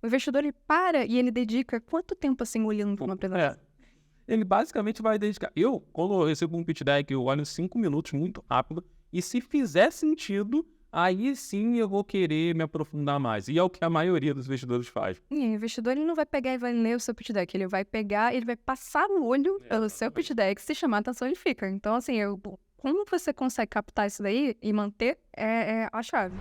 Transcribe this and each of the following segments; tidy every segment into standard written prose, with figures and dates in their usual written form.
O investidor, ele para e ele dedica quanto tempo, assim, olhando para uma apresentação? Ele basicamente vai dedicar. Quando eu recebo um pitch deck, eu olho 5 minutos muito rápido. E se fizer sentido, aí sim eu vou querer me aprofundar mais. E é o que a maioria dos investidores faz. E o investidor, ele não vai pegar e vai ler o seu pitch deck. Ele vai pegar, ele vai passar o olho pelo seu pitch deck. Se chamar a atenção, ele fica. Então, assim, como você consegue captar isso daí e manter é a chave.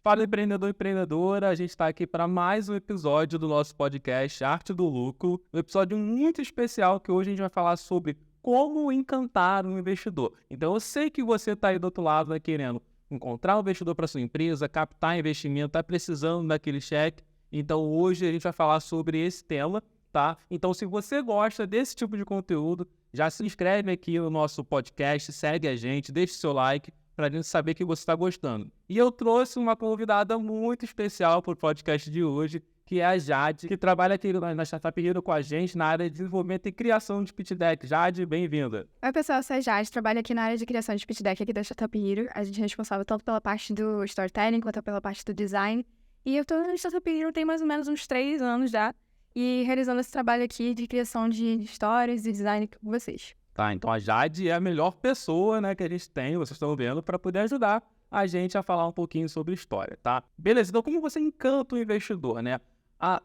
Fala, empreendedor e empreendedora, a gente está aqui para mais um episódio do nosso podcast Arte do Lucro, um episódio muito especial que hoje a gente vai falar sobre como encantar um investidor. Então eu sei que você está aí do outro lado, querendo encontrar um investidor para sua empresa, captar investimento, está precisando daquele cheque. Então hoje a gente vai falar sobre esse tema, tá? Então se você gosta desse tipo de conteúdo, já se inscreve aqui no nosso podcast, segue a gente, deixe seu like, para a gente saber que você está gostando. E eu trouxe uma convidada muito especial para o podcast de hoje, que é a Jade, que trabalha aqui na Startup Hero com a gente na área de desenvolvimento e criação de pitch deck. Jade, bem-vinda. Oi, pessoal, eu sou a Jade, trabalho aqui na área de criação de pitch deck aqui da Startup Hero. A gente é responsável tanto pela parte do storytelling quanto pela parte do design. E eu tô na Startup Hero tem mais ou menos uns 3 anos já, e realizando esse trabalho aqui de criação de histórias e design com vocês. Tá, então a Jade é a melhor pessoa, que a gente tem, vocês estão vendo, para poder ajudar a gente a falar um pouquinho sobre história, tá? Beleza, então como você encanta o investidor, né?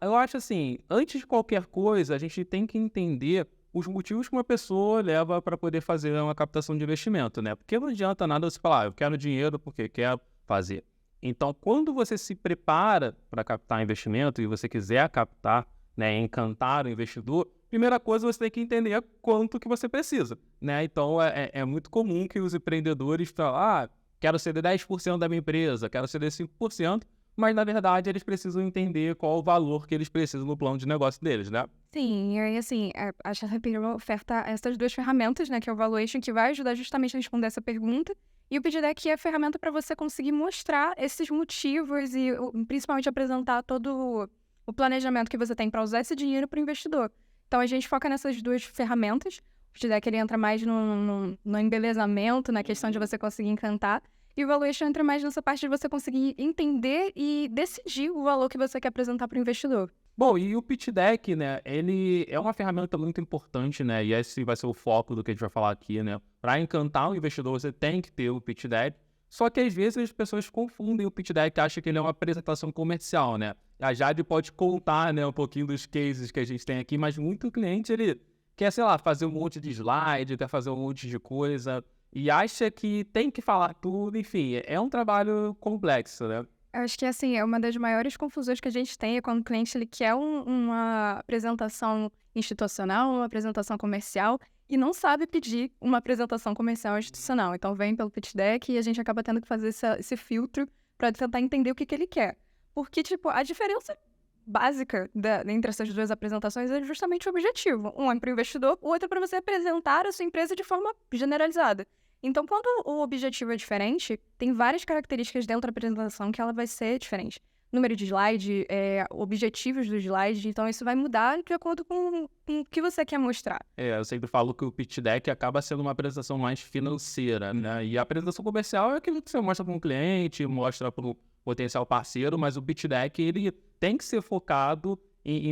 Eu acho assim, antes de qualquer coisa, a gente tem que entender os motivos que uma pessoa leva para poder fazer uma captação de investimento, né? Porque não adianta nada você falar, eu quero dinheiro porque quero fazer. Então, quando você se prepara para captar investimento e você quiser captar, encantar o investidor, primeira coisa, você tem que entender quanto que você precisa, né? Então, é muito comum que os empreendedores falam, quero ceder 10% da minha empresa, quero ceder 5%, mas, na verdade, eles precisam entender qual o valor que eles precisam no plano de negócio deles, né? Sim, e aí, assim, a Startup Hero oferta essas 2 ferramentas, né, que é o Valuation, que vai ajudar justamente a responder essa pergunta, e o pitch deck é a ferramenta para você conseguir mostrar esses motivos e, principalmente, apresentar todo o planejamento que você tem para usar esse dinheiro para o investidor. Então, a gente foca nessas 2 ferramentas. O pitch deck, ele entra mais no embelezamento, na questão de você conseguir encantar. E o Valuation entra mais nessa parte de você conseguir entender e decidir o valor que você quer apresentar para o investidor. Bom, e o pitch deck, ele é uma ferramenta muito importante, e esse vai ser o foco do que a gente vai falar aqui, Para encantar o investidor, você tem que ter o pitch deck. Só que às vezes as pessoas confundem o pitch deck, acham que ele é uma apresentação comercial, A Jade pode contar, um pouquinho dos cases que a gente tem aqui, mas muito cliente, ele quer, sei lá, fazer um monte de slide, quer fazer um monte de coisa, e acha que tem que falar tudo, enfim, é um trabalho complexo, né? Eu acho que, assim, é uma das maiores confusões que a gente tem é quando o cliente ele quer uma apresentação institucional, uma apresentação comercial, e não sabe pedir uma apresentação comercial institucional. Então, vem pelo pitch deck e a gente acaba tendo que fazer esse filtro para tentar entender o que ele quer. Porque, tipo, a diferença básica entre essas 2 apresentações é justamente o objetivo. Um é para o investidor, o outro é para você apresentar a sua empresa de forma generalizada. Então, quando o objetivo é diferente, tem várias características dentro da apresentação que ela vai ser diferente. Número de slide, objetivos do slide, então isso vai mudar de acordo com o que você quer mostrar. Eu sempre falo que o pitch deck acaba sendo uma apresentação mais financeira, E a apresentação comercial é aquilo que você mostra para um cliente, mostra para o potencial parceiro, mas o pitch deck, ele tem que ser focado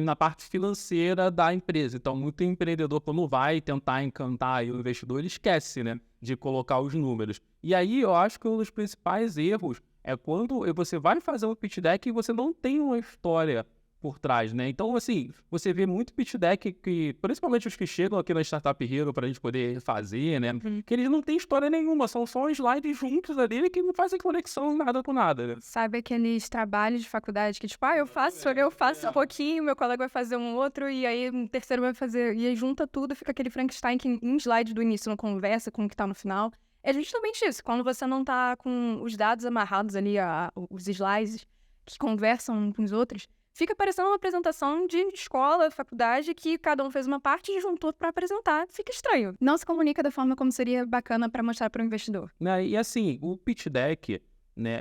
na parte financeira da empresa. Então, muito empreendedor, quando vai tentar encantar o investidor, ele esquece, de colocar os números. E aí, eu acho que um dos principais erros é quando você vai fazer um pitch deck e você não tem uma história por trás, Então, assim, você vê muito pitch deck que, principalmente os que chegam aqui na Startup Hero para a gente poder fazer, que eles não têm história nenhuma, são só slides juntos ali que não fazem conexão nada com nada, Sabe aqueles trabalhos de faculdade que, tipo, eu faço um pouquinho, meu colega vai fazer um outro, e aí um terceiro vai fazer, e aí junta tudo, fica aquele Frankenstein que em slide do início não conversa com o que tá no final. É justamente isso, quando você não tá com os dados amarrados ali, os slides que conversam com os outros, fica parecendo uma apresentação de escola, faculdade, que cada um fez uma parte e juntou para apresentar. Fica estranho. Não se comunica da forma como seria bacana para mostrar para o investidor. E assim, o pitch deck,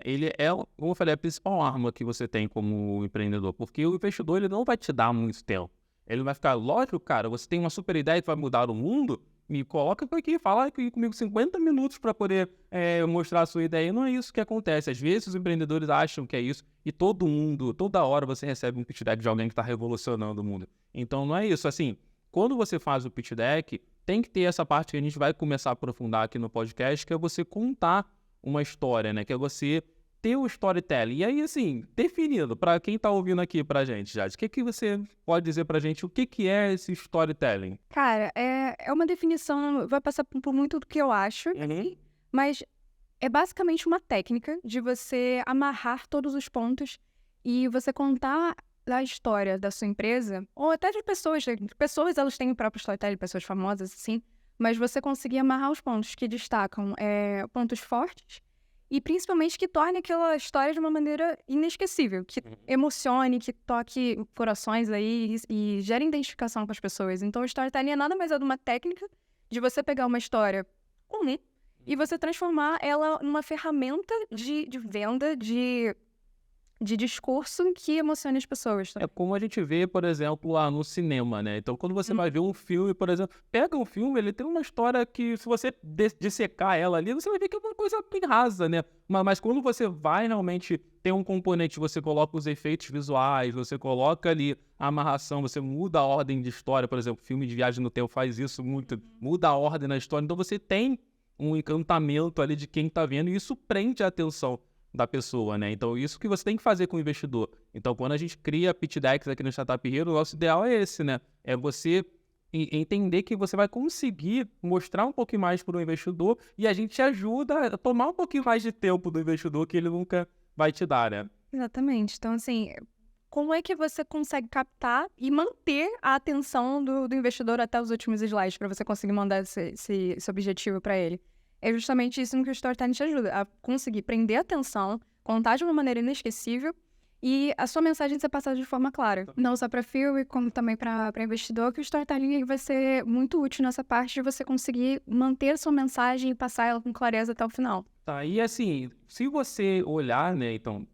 ele é, como eu falei, a principal arma que você tem como empreendedor, porque o investidor ele não vai te dar muito tempo. Ele vai ficar, lógico, cara, você tem uma super ideia que vai mudar o mundo, me coloca aqui, fala aqui comigo 50 minutos para poder mostrar a sua ideia. Não é isso que acontece. Às vezes os empreendedores acham que é isso e todo mundo, toda hora você recebe um pitch deck de alguém que está revolucionando o mundo. Então não é isso. Assim, quando você faz o pitch deck, tem que ter essa parte que a gente vai começar a aprofundar aqui no podcast, que é você contar uma história, né? Que é você ter o storytelling. E aí, assim, definido, para quem tá ouvindo aqui pra gente, Jade, o que você pode dizer pra gente, o que é esse storytelling? Cara, é uma definição, vai passar por muito do que eu acho, mas é basicamente uma técnica de você amarrar todos os pontos e você contar a história da sua empresa, ou até de pessoas. Pessoas, elas têm o próprio storytelling, pessoas famosas, assim, mas você conseguir amarrar os pontos que destacam pontos fortes e principalmente que torne aquela história de uma maneira inesquecível, que emocione, que toque corações aí e gere identificação com as pessoas. Então, o storytelling é nada mais é de uma técnica de você pegar uma história comum e você transformar ela numa ferramenta de venda, de discurso que emocione as pessoas. É como a gente vê, por exemplo, lá no cinema, né? Então, quando você vai ver um filme, por exemplo, pega um filme, ele tem uma história que, se você dissecar ela ali, você vai ver que é uma coisa bem rasa, né? Mas quando você vai realmente ter um componente, você coloca os efeitos visuais, você coloca ali a amarração, você muda a ordem de história, por exemplo, filme de viagem no tempo faz isso muito, muda a ordem na história, então você tem um encantamento ali de quem tá vendo e isso prende a atenção da pessoa, né? Então, isso que você tem que fazer com o investidor. Então, quando a gente cria pitch decks aqui no Startup Hero, o nosso ideal é esse, né? É você entender que você vai conseguir mostrar um pouquinho mais para o investidor e a gente ajuda a tomar um pouquinho mais de tempo do investidor que ele nunca vai te dar, né? Exatamente. Então, assim, como é que você consegue captar e manter a atenção do investidor até os últimos slides para você conseguir mandar esse objetivo para ele? É justamente isso no que o storytelling te ajuda, a conseguir prender a atenção, contar de uma maneira inesquecível e a sua mensagem ser passada de forma clara. Não só para filme, como também para investidor, que o storytelling vai ser muito útil nessa parte de você conseguir manter a sua mensagem e passar ela com clareza até o final. Tá, e assim, se você olhar, né, então,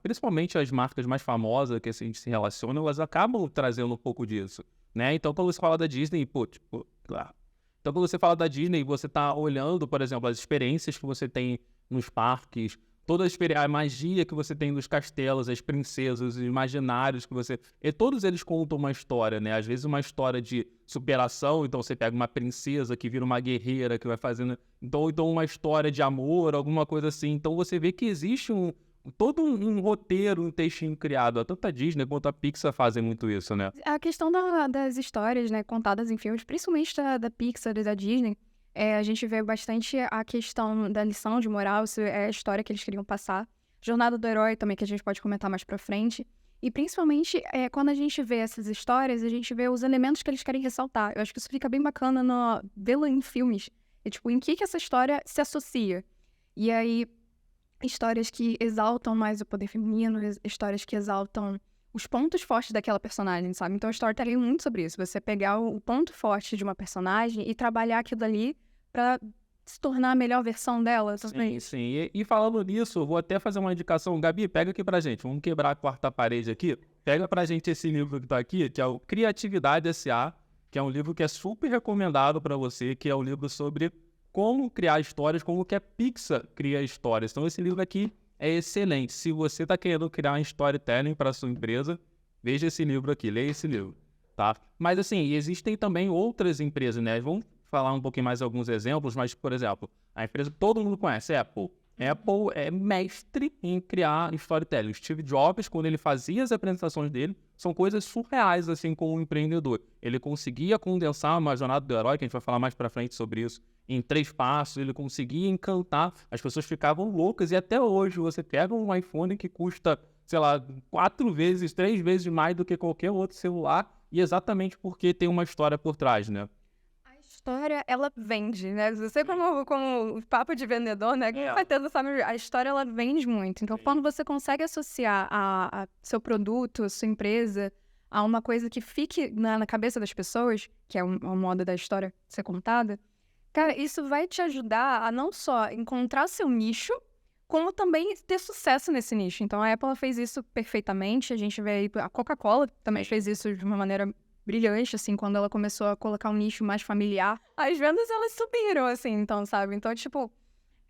principalmente as marcas mais famosas que a gente se relaciona, elas acabam trazendo um pouco disso, né? Então, quando você fala da Disney, claro. Então, quando você fala da Disney, você está olhando, por exemplo, as experiências que você tem nos parques, toda a magia que você tem nos castelos, as princesas, os imaginários que você... E todos eles contam uma história, né? Às vezes uma história de superação, então você pega uma princesa que vira uma guerreira, que vai fazendo... Então uma história de amor, alguma coisa assim. Então você vê que existe todo um roteiro, um textinho criado. Tanto a Disney quanto a Pixar fazem muito isso, né? A questão das histórias, né, contadas em filmes, principalmente da Pixar e da Disney, a gente vê bastante a questão da lição de moral, isso é a história que eles queriam passar. Jornada do herói também, que a gente pode comentar mais pra frente. E principalmente, quando a gente vê essas histórias, a gente vê os elementos que eles querem ressaltar. Eu acho que isso fica bem bacana vê-lo em filmes. E, tipo, em que essa história se associa. E aí, histórias que exaltam mais o poder feminino, histórias que exaltam os pontos fortes daquela personagem, sabe? Então, a storytelling é muito sobre isso. Você pegar o ponto forte de uma personagem e trabalhar aquilo ali pra se tornar a melhor versão dela. Sim. E falando nisso, eu vou até fazer uma indicação. Gabi, pega aqui pra gente. Vamos quebrar a quarta parede aqui. Pega pra gente esse livro que tá aqui, que é o Criatividade S.A., que é um livro que é super recomendado pra você, que é um livro sobre como criar histórias, como que a Pixar cria histórias. Então, esse livro aqui é excelente. Se você está querendo criar um storytelling para sua empresa, veja esse livro aqui, leia esse livro, tá? Mas, assim, existem também outras empresas, né? Vamos falar um pouquinho mais alguns exemplos, mas, por exemplo, a empresa que todo mundo conhece, a Apple. Apple é mestre em criar storytelling. Steve Jobs, quando ele fazia as apresentações dele, são coisas surreais, assim, como um empreendedor. Ele conseguia condensar uma jornada do herói, que a gente vai falar mais pra frente sobre isso, em 3 passos, ele conseguia encantar, as pessoas ficavam loucas, e até hoje você pega um iPhone que custa, sei lá, 4 vezes, 3 vezes mais do que qualquer outro celular, e exatamente porque tem uma história por trás, né? História, ela vende, né? Você como papo de vendedor, né? Com certeza sabe, a história, ela vende muito. Então, quando você consegue associar a seu produto, a sua empresa, a uma coisa que fique na cabeça das pessoas, que é o modo da história ser contada, cara, isso vai te ajudar a não só encontrar seu nicho, como também ter sucesso nesse nicho. Então, a Apple fez isso perfeitamente. A gente vê aí, a Coca-Cola também fez isso de uma maneira brilhante, assim, quando ela começou a colocar um nicho mais familiar. As vendas, elas subiram, assim, então, sabe? Então, tipo,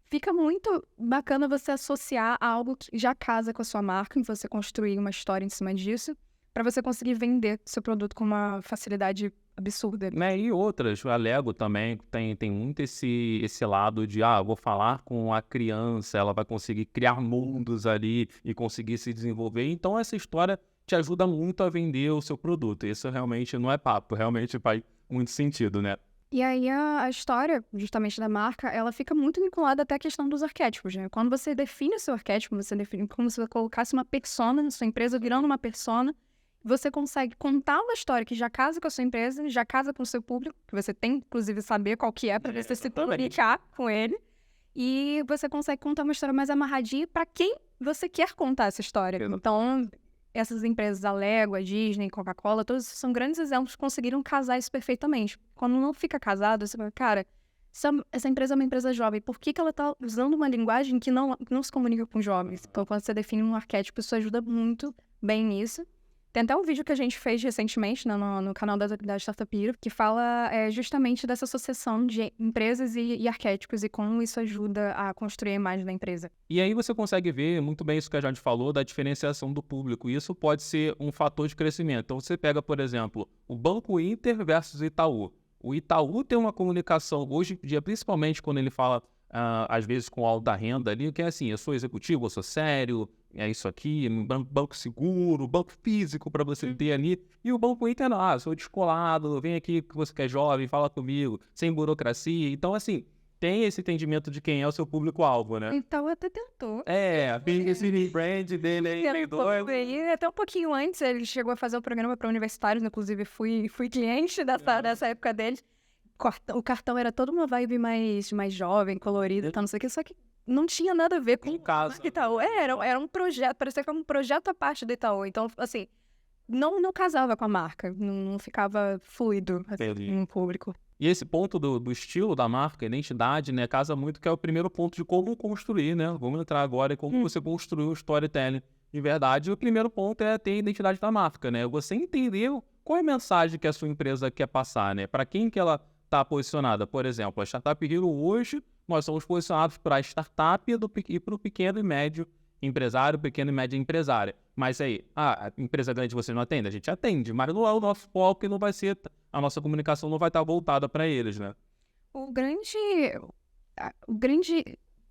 fica muito bacana você associar a algo que já casa com a sua marca e você construir uma história em cima disso para você conseguir vender seu produto com uma facilidade absurda. Né, e outras, a Lego também tem muito esse lado de, vou falar com a criança, ela vai conseguir criar mundos ali e conseguir se desenvolver. Então, essa história te ajuda muito a vender o seu produto. Isso realmente não é papo, realmente faz muito sentido, né? E aí a história, justamente, da marca, ela fica muito vinculada até à questão dos arquétipos, né? Quando você define o seu arquétipo, você define como se você colocasse uma persona na sua empresa, virando uma persona, você consegue contar uma história que já casa com a sua empresa, já casa com o seu público, que você tem, inclusive, saber qual que é, para você se comunicar com ele. E você consegue contar uma história mais amarradinha para quem você quer contar essa história. Então, essas empresas, a Lego, a Disney, Coca-Cola, todos são grandes exemplos que conseguiram casar isso perfeitamente. Quando não fica casado, você fala, cara, essa empresa é uma empresa jovem, por que ela tá usando uma linguagem que não se comunica com jovens? Então, quando você define um arquétipo, isso ajuda muito bem nisso. Tem até um vídeo que a gente fez recentemente, né, no canal da Startup Hero, que fala justamente dessa associação de empresas e arquétipos e como isso ajuda a construir a imagem da empresa. E aí você consegue ver muito bem isso que a gente falou da diferenciação do público. E isso pode ser um fator de crescimento. Então você pega, por exemplo, o Banco Inter versus Itaú. O Itaú tem uma comunicação, hoje em dia, principalmente quando ele fala, às vezes com alta renda ali, que é assim, eu sou executivo, eu sou sério, é isso aqui, banco seguro, banco físico para você ter ali. E o Banco Inter, não, sou descolado, vem aqui que você que é jovem, fala comigo, sem burocracia. Então, assim, tem esse entendimento de quem é o seu público-alvo, né? Então até tentou. Tem esse rebrand dele aí, meio doido. Até um pouquinho antes, ele chegou a fazer um programa para universitários, inclusive fui cliente dessa época dele. O cartão era toda uma vibe mais jovem, colorida, não sei o que, só que não tinha nada a ver com o Itaú. Era um projeto, parecia que era um projeto à parte do Itaú. Então, assim, não casava com a marca, não ficava fluido assim, no público. E esse ponto do estilo da marca, identidade, né, casa muito, que é o primeiro ponto de como construir, né? Vamos entrar agora em como você construiu o storytelling de verdade. E o primeiro ponto é ter a identidade da marca, né? Você entender qual é a mensagem que a sua empresa quer passar, né? Para quem que ela está posicionada. Por exemplo, a Startup Hero hoje, nós somos posicionados para a startup e para o pequeno e médio empresário, pequeno e média empresária. Mas aí, a empresa grande você não atende? A gente atende, mas não é o nosso foco e não vai ser, a nossa comunicação não vai estar voltada para eles, né? O grande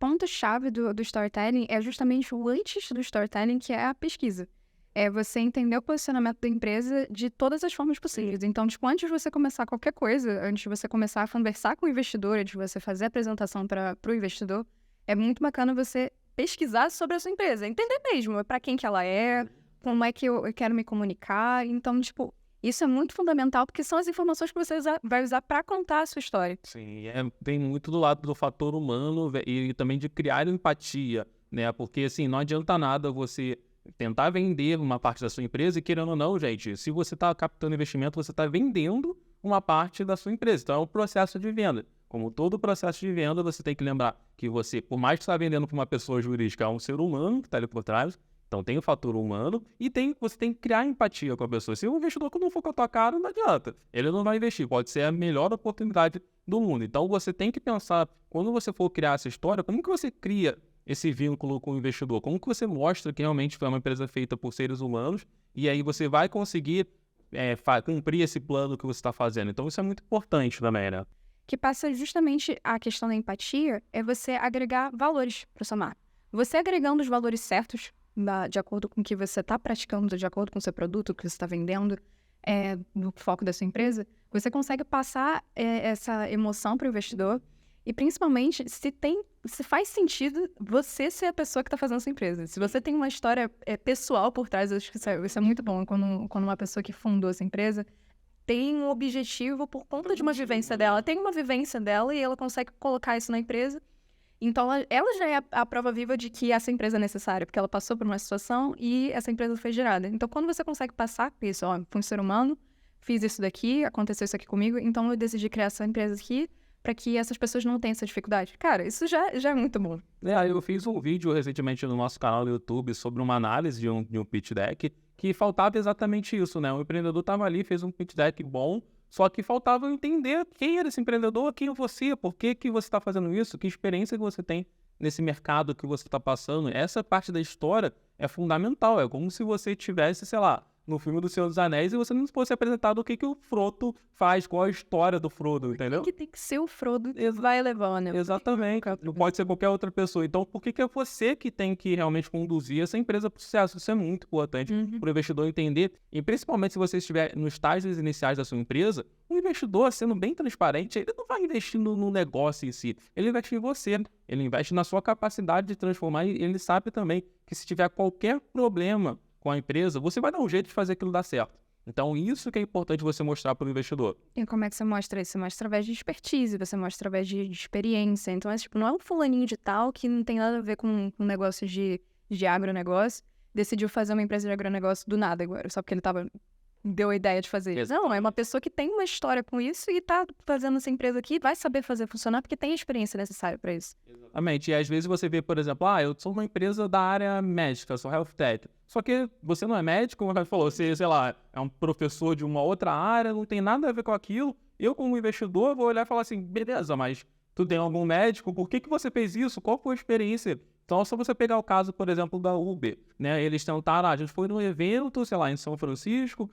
ponto-chave do storytelling é justamente o antes do storytelling, que é a pesquisa. É você entender o posicionamento da empresa de todas as formas possíveis. Então, tipo, antes de você começar qualquer coisa, antes de você começar a conversar com o investidor, antes de você fazer a apresentação para o investidor, é muito bacana você pesquisar sobre a sua empresa. Entender mesmo para quem que ela é, como é que eu quero me comunicar. Então, tipo, isso é muito fundamental, porque são as informações que você vai usar para contar a sua história. Sim, vem muito do lado do fator humano e também de criar empatia, né? Porque, assim, não adianta nada você tentar vender uma parte da sua empresa e, querendo ou não, gente, se você está captando investimento, você está vendendo uma parte da sua empresa. Então, é um processo de venda. Como todo processo de venda, você tem que lembrar que você, por mais que você está vendendo para uma pessoa jurídica, é um ser humano que está ali por trás. Então, tem o fator humano e você tem que criar empatia com a pessoa. Se o investidor não for com a tua cara, não adianta. Ele não vai investir. Pode ser a melhor oportunidade do mundo. Então, você tem que pensar, quando você for criar essa história, como que você cria esse vínculo com o investidor? Como que você mostra que realmente foi uma empresa feita por seres humanos e aí você vai conseguir cumprir esse plano que você está fazendo? Então, isso é muito importante também, né? Que passa justamente a questão da empatia, é você agregar valores para sua marca. Você agregando os valores certos, de acordo com o que você está praticando, de acordo com o seu produto, o que você está vendendo, no foco da sua empresa, você consegue passar essa emoção para o investidor. E principalmente, se faz sentido você ser a pessoa que está fazendo essa empresa. Se você tem uma história pessoal por trás, eu acho que isso é muito bom. Quando uma pessoa que fundou essa empresa tem um objetivo por conta de uma vivência dela. Tem uma vivência dela e ela consegue colocar isso na empresa. Então, ela já é a prova viva de que essa empresa é necessária, porque ela passou por uma situação e essa empresa foi gerada. Então, quando você consegue passar por isso, fui um ser humano, fiz isso daqui, aconteceu isso aqui comigo, então eu decidi criar essa empresa aqui, para que essas pessoas não tenham essa dificuldade. Cara, isso já é muito bom. Eu fiz um vídeo recentemente no nosso canal no YouTube sobre uma análise de um pitch deck, que faltava exatamente isso, né? O empreendedor estava ali, fez um pitch deck bom, só que faltava entender quem era esse empreendedor, quem é você, por que que você está fazendo isso, que experiência que você tem nesse mercado que você está passando. Essa parte da história é fundamental, é como se você tivesse, sei lá, no filme do Senhor dos Anéis e você não fosse apresentado o que que o Frodo faz, qual a história do Frodo, entendeu? Que tem que ser o Frodo que vai levando. Exatamente, não pode ser qualquer outra pessoa. Então, por que que é você que tem que realmente conduzir essa empresa para o sucesso? Isso é muito importante para o investidor entender. E principalmente se você estiver nos estágios iniciais da sua empresa, o investidor, sendo bem transparente, ele não vai investir no negócio em si, ele investe em você, ele investe na sua capacidade de transformar e ele sabe também que se tiver qualquer problema com a empresa, você vai dar um jeito de fazer aquilo dar certo. Então, isso que é importante você mostrar para o investidor. E como é que você mostra isso? Você mostra através de expertise, você mostra através de experiência. Então, tipo, não é um fulaninho de tal que não tem nada a ver com negócio de agronegócio, decidiu fazer uma empresa de agronegócio do nada agora, só porque ele deu a ideia de fazer isso. Não, é uma pessoa que tem uma história com isso e tá fazendo essa empresa aqui, vai saber fazer funcionar porque tem a experiência necessária para isso. Exatamente. E às vezes você vê, por exemplo, eu sou uma empresa da área médica, sou health tech. Só que você não é médico, como você falou, você, sei lá, é um professor de uma outra área, não tem nada a ver com aquilo. Eu, como investidor, vou olhar e falar assim, beleza, mas tu tem algum médico? Por que que você fez isso? Qual foi a experiência? Então, é só você pegar o caso, por exemplo, da Uber, né? Eles tentaram, a gente foi num evento, sei lá, em São Francisco,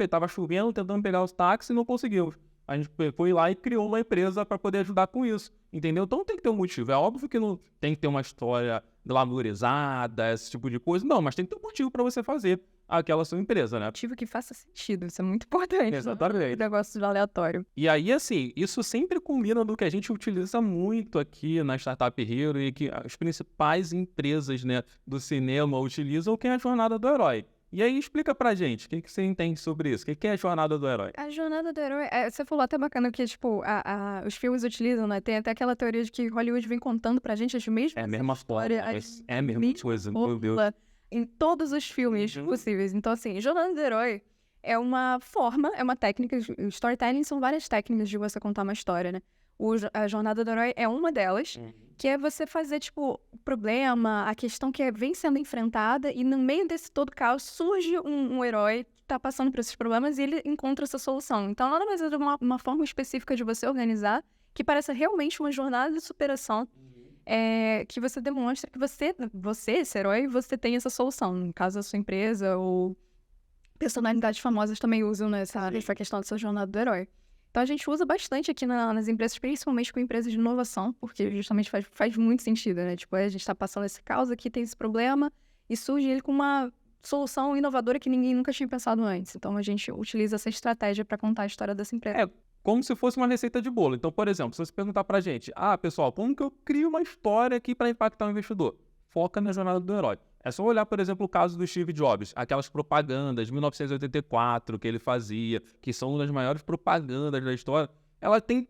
estava chovendo, tentando pegar os táxis e não conseguimos. A gente foi lá e criou uma empresa para poder ajudar com isso, entendeu? Então tem que ter um motivo. É óbvio que não tem que ter uma história glamourizada, esse tipo de coisa. Não, mas tem que ter um motivo para você fazer aquela sua empresa, né? Motivo que faça sentido, isso é muito importante. Exatamente. Negócio aleatório. E aí, assim, isso sempre combina no que a gente utiliza muito aqui na Startup Hero e que as principais empresas, né, do cinema utilizam, que é a jornada do herói. E aí, explica pra gente, o que você entende sobre isso? O que é a jornada do herói? A jornada do herói, você falou até bacana que, tipo, os filmes utilizam, né? Tem até aquela teoria de que Hollywood vem contando pra gente as mesmas É a mesma histórias, forma, é a mesma coisa, meu Deus. em todos os filmes possíveis. Então, assim, jornada do herói é uma forma, é uma técnica, storytelling são várias técnicas de você contar uma história, né? A jornada do herói é uma delas, que é você fazer, tipo, o problema, a questão que vem sendo enfrentada e no meio desse todo caos surge um herói que tá passando por esses problemas e ele encontra essa solução. Então, nada mais é uma forma específica de você organizar que parece realmente uma jornada de superação que você demonstra que você, esse herói, você tem essa solução. No caso da sua empresa ou personalidades famosas também usam essa questão dessa jornada do herói. Então, a gente usa bastante aqui nas empresas, principalmente com empresas de inovação, porque justamente faz muito sentido, né? Tipo, a gente tá passando esse caos aqui, tem esse problema, e surge ele com uma solução inovadora que ninguém nunca tinha pensado antes. Então, a gente utiliza essa estratégia para contar a história dessa empresa. É como se fosse uma receita de bolo. Então, por exemplo, se você perguntar pra gente, pessoal, como que eu crio uma história aqui para impactar o investidor? Foca na jornada do herói. É só olhar, por exemplo, o caso do Steve Jobs, aquelas propagandas de 1984 que ele fazia, que são uma das maiores propagandas da história. Ela tem,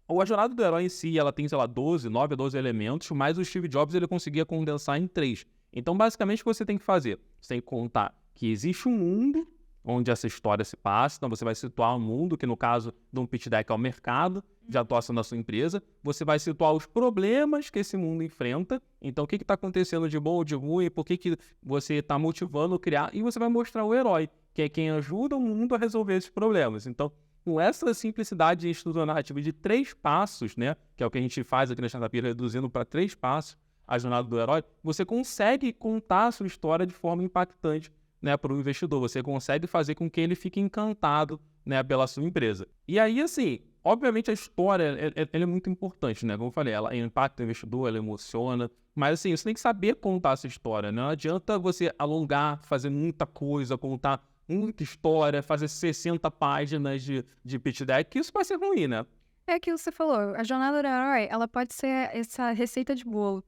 a jornada do herói em si, ela tem, sei lá, 9 a 12 elementos, mas o Steve Jobs ele conseguia condensar em 3. Então, basicamente, o que você tem que fazer? Você tem que contar que existe um mundo onde essa história se passa, então você vai situar o mundo, que no caso de um pitch deck é o mercado de atuação da sua empresa, você vai situar os problemas que esse mundo enfrenta, então o que está acontecendo de bom ou de ruim, por que você está motivando a criar, e você vai mostrar o herói, que é quem ajuda o mundo a resolver esses problemas. Então, com essa simplicidade de estrutura narrativa de 3 passos, né, que é o que a gente faz aqui na Startup, reduzindo para 3 passos a jornada do herói, você consegue contar a sua história de forma impactante, né, para o investidor. Você consegue fazer com que ele fique encantado, né, pela sua empresa. E aí, assim, obviamente a história ela é muito importante, né? Como eu falei, ela impacta o investidor, ela emociona. Mas, assim, você tem que saber contar essa história. Não adianta você alongar, fazer muita coisa, contar muita história, fazer 60 páginas de pitch deck, que isso vai ser ruim, né? É aquilo que você falou. A jornada do herói, ela pode ser essa receita de bolo.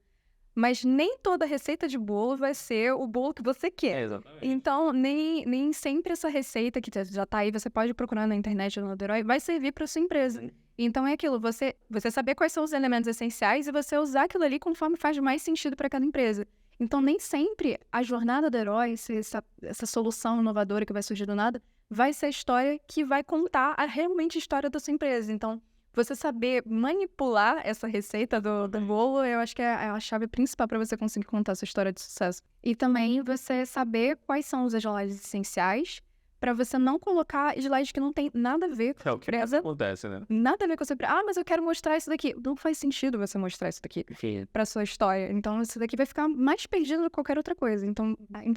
Mas nem toda receita de bolo vai ser o bolo que você quer. Exatamente. Então, nem sempre essa receita que já tá aí, você pode procurar na internet no do herói, vai servir para sua empresa. Então, é aquilo, você saber quais são os elementos essenciais e você usar aquilo ali conforme faz mais sentido para cada empresa. Então, nem sempre a jornada do herói, essa solução inovadora que vai surgir do nada, vai ser a história que vai contar realmente a história da sua empresa. Então, você saber manipular essa receita do bolo, eu acho que é a chave principal para você conseguir contar a sua história de sucesso. E também você saber quais são os slides essenciais para você não colocar slides que não tem nada a ver com É a o que empresa. acontece, né? Nada a ver com a sua empresa. Ah, mas eu quero mostrar isso daqui. Não faz sentido você mostrar isso daqui para sua história. Então, isso daqui vai ficar mais perdido do que qualquer outra coisa. Então,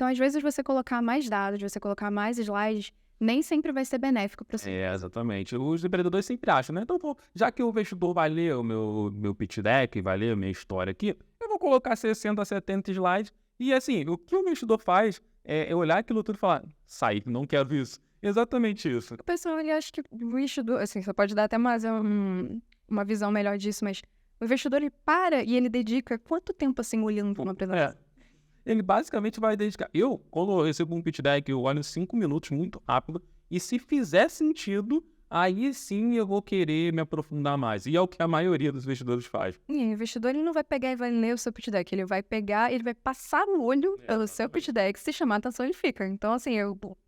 às vezes, você colocar mais dados, você colocar mais slides, nem sempre vai ser benéfico para você. Exatamente. Os empreendedores sempre acham, né? Então, pô, já que o investidor vai ler o meu pitch deck, vai ler a minha história aqui, eu vou colocar 60 a 70 slides. E assim, o que o investidor faz é olhar aquilo tudo e falar, sai, não quero isso. Exatamente isso. O pessoal, ele acha que o investidor, assim, você pode dar até mais uma visão melhor disso, mas o investidor, ele para e ele dedica quanto tempo, assim, olhando para uma apresentação? Ele basicamente vai dedicar. Quando eu recebo um pitch deck, eu olho 5 minutos, muito rápido, e se fizer sentido, aí sim eu vou querer me aprofundar mais. E é o que a maioria dos investidores faz. E o investidor, ele não vai pegar e vai ler o seu pitch deck, ele vai pegar, ele vai passar o olho pelo seu pitch deck, se chamar a atenção, ele fica. Então, assim,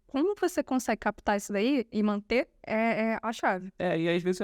como você consegue captar isso daí e manter é a chave. E às vezes,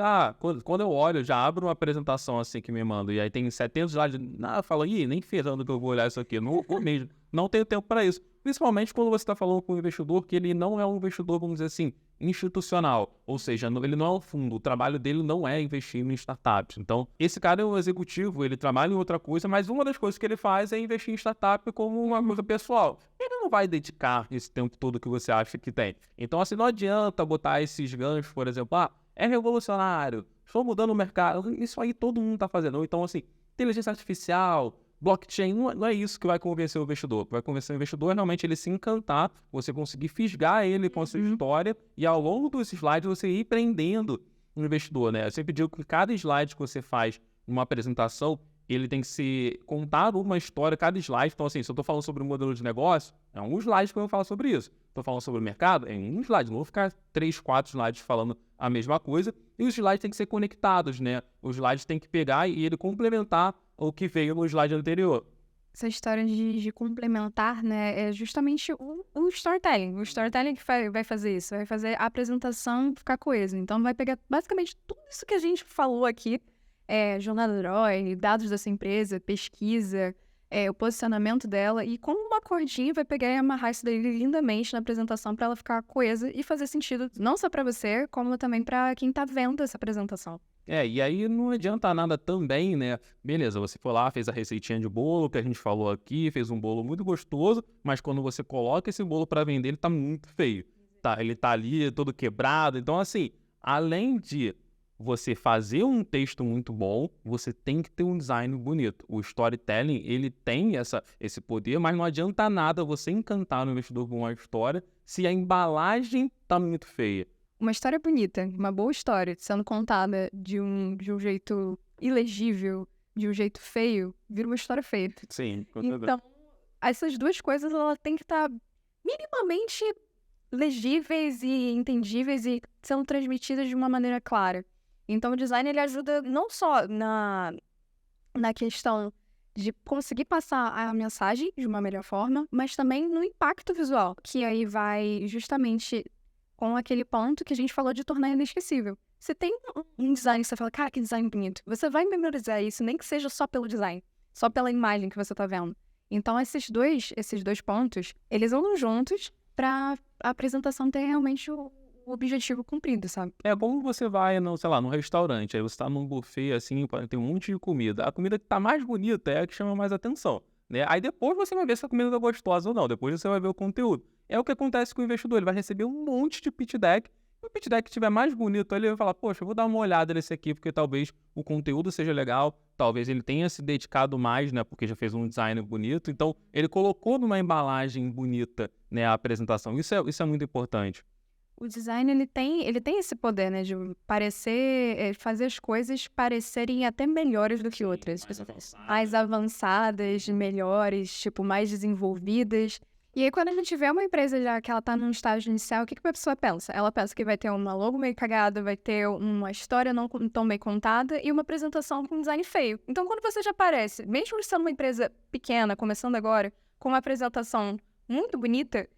quando eu olho, eu já abro uma apresentação assim que me manda, e aí tem 70 slides, eu falo, nem ferrando que eu vou olhar isso aqui, não vou mesmo, não tenho tempo para isso. Principalmente quando você está falando com um investidor que ele não é um investidor, vamos dizer assim, institucional, ou seja, ele não é um fundo, o trabalho dele não é investir em startups. Então, esse cara é um executivo, ele trabalha em outra coisa, mas uma das coisas que ele faz é investir em startup como uma coisa pessoal. Ele não vai dedicar esse tempo todo que você acha que tem. Então, assim, não adianta botar esses ganchos, por exemplo, é revolucionário, estou mudando o mercado, isso aí todo mundo está fazendo. Então, assim, inteligência artificial, blockchain, não é isso que vai convencer o investidor. O que vai convencer o investidor é realmente ele se encantar, você conseguir fisgar ele com a sua história e ao longo dos slides você ir prendendo o investidor, né? Eu sempre digo que cada slide que você faz numa apresentação, ele tem que ser contar uma história, cada slide. Então, assim, se eu estou falando sobre um modelo de negócio, é um slide que eu vou falar sobre isso. Estou falando sobre o mercado, é um slide. Não vou ficar 3, 4 slides falando a mesma coisa. E os slides têm que ser conectados, né? Os slides têm que pegar e ele complementar o que veio no slide anterior. Essa história de complementar, né, é justamente o storytelling. O storytelling que vai fazer isso, vai fazer a apresentação ficar coesa. Então, vai pegar basicamente tudo isso que a gente falou aqui, jornada do herói, dados dessa empresa, pesquisa, o posicionamento dela, e com uma cordinha vai pegar e amarrar isso daí lindamente na apresentação para ela ficar coesa e fazer sentido não só para você, como também para quem tá vendo essa apresentação. E aí não adianta nada também, né? Beleza, você foi lá, fez a receitinha de bolo que a gente falou aqui, fez um bolo muito gostoso, mas quando você coloca esse bolo para vender, ele tá muito feio. Ele tá ali todo quebrado. Então, assim, além de você fazer um texto muito bom, você tem que ter um design bonito. O storytelling, ele tem esse poder, mas não adianta nada você encantar o investidor com uma história se a embalagem tá muito feia. Uma história bonita, uma boa história, sendo contada de um jeito ilegível, de um jeito feio, vira uma história feia. Sim, com certeza. Então, essas duas coisas, ela tem que estar minimamente legíveis e entendíveis e sendo transmitidas de uma maneira clara. Então, o design, ele ajuda não só na questão de conseguir passar a mensagem de uma melhor forma, mas também no impacto visual, que aí vai justamente com aquele ponto que a gente falou de tornar inesquecível. Você tem um design que você fala, cara, que design bonito. Você vai memorizar isso, nem que seja só pelo design, só pela imagem que você tá vendo. Então, esses dois pontos, eles andam juntos para a apresentação ter realmente o objetivo cumprido, sabe? É como você vai, sei lá, num restaurante, aí você tá num buffet, assim, tem um monte de comida. A comida que tá mais bonita é a que chama mais atenção, né? Aí depois você vai ver se a comida tá gostosa ou não, depois você vai ver o conteúdo. É o que acontece com o investidor, ele vai receber um monte de pitch deck, e o pitch deck estiver mais bonito, ele vai falar, poxa, eu vou dar uma olhada nesse aqui, porque talvez o conteúdo seja legal, talvez ele tenha se dedicado mais, né, porque já fez um design bonito, então ele colocou numa embalagem bonita, né, a apresentação, isso é muito importante. O design, ele tem esse poder, né, de parecer, fazer as coisas parecerem até melhores do que outras. Mais avançadas, melhores, tipo, mais desenvolvidas. E aí, quando a gente vê uma empresa já que ela tá num estágio inicial, o que a pessoa pensa? Ela pensa que vai ter uma logo meio cagada, vai ter uma história não tão bem contada e uma apresentação com design feio. Então, quando você já aparece, mesmo sendo uma empresa pequena, começando agora, com uma apresentação muito bonita,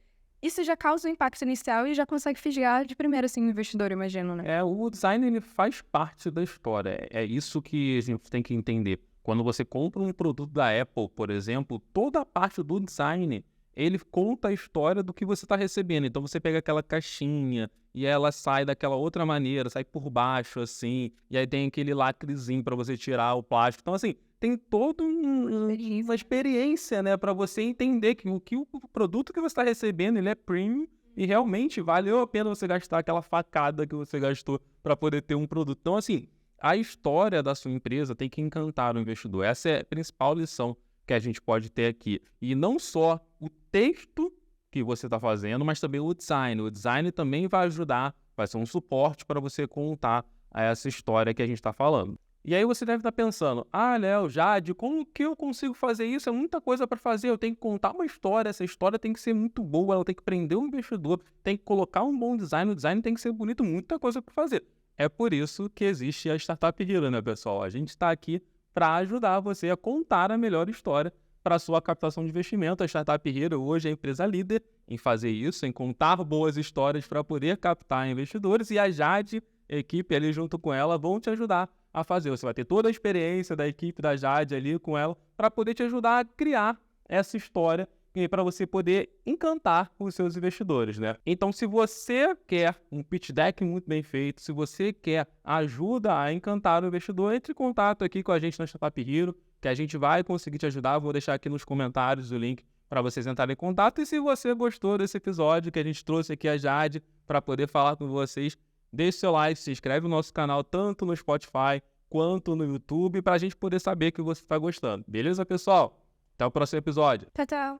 isso já causa um impacto inicial e já consegue fisgar de primeira, assim, o investidor, eu imagino, né? O design ele faz parte da história. É isso que a gente tem que entender. Quando você compra um produto da Apple, por exemplo, toda a parte do design, ele conta a história do que você está recebendo. Então você pega aquela caixinha e ela sai daquela outra maneira, sai por baixo assim, e aí tem aquele lacrezinho para você tirar o plástico. Então assim, tem toda uma experiência, né, para você entender que o produto que você está recebendo, ele é premium e realmente valeu a pena você gastar aquela facada que você gastou para poder ter um produto. Então assim, a história da sua empresa tem que encantar o investidor. Essa é a principal lição que a gente pode ter aqui. E não só o texto que você está fazendo, mas também o design. O design também vai ajudar, vai ser um suporte para você contar essa história que a gente está falando. E aí você deve estar pensando, Léo, Jade, como que eu consigo fazer isso? É muita coisa para fazer, eu tenho que contar uma história, essa história tem que ser muito boa, ela tem que prender o investidor, tem que colocar um bom design, o design tem que ser bonito, muita coisa para fazer. É por isso que existe a Startup Hero, né, pessoal? A gente está aqui para ajudar você a contar a melhor história para a sua captação de investimento. A Startup Hero hoje é a empresa líder em fazer isso, em contar boas histórias para poder captar investidores, e a Jade, a equipe ali junto com ela, vão te ajudar a fazer. Você vai ter toda a experiência da equipe da Jade ali com ela para poder te ajudar a criar essa história e para você poder encantar os seus investidores, né? Então, se você quer um pitch deck muito bem feito, se você quer ajuda a encantar o investidor, entre em contato aqui com a gente na Startup Hero, que a gente vai conseguir te ajudar. Vou deixar aqui nos comentários o link para vocês entrarem em contato. E se você gostou desse episódio que a gente trouxe aqui a Jade para poder falar com vocês, deixe seu like, se inscreve no nosso canal, tanto no Spotify quanto no YouTube, para a gente poder saber que você está gostando. Beleza, pessoal? Até o próximo episódio. Tchau, tchau.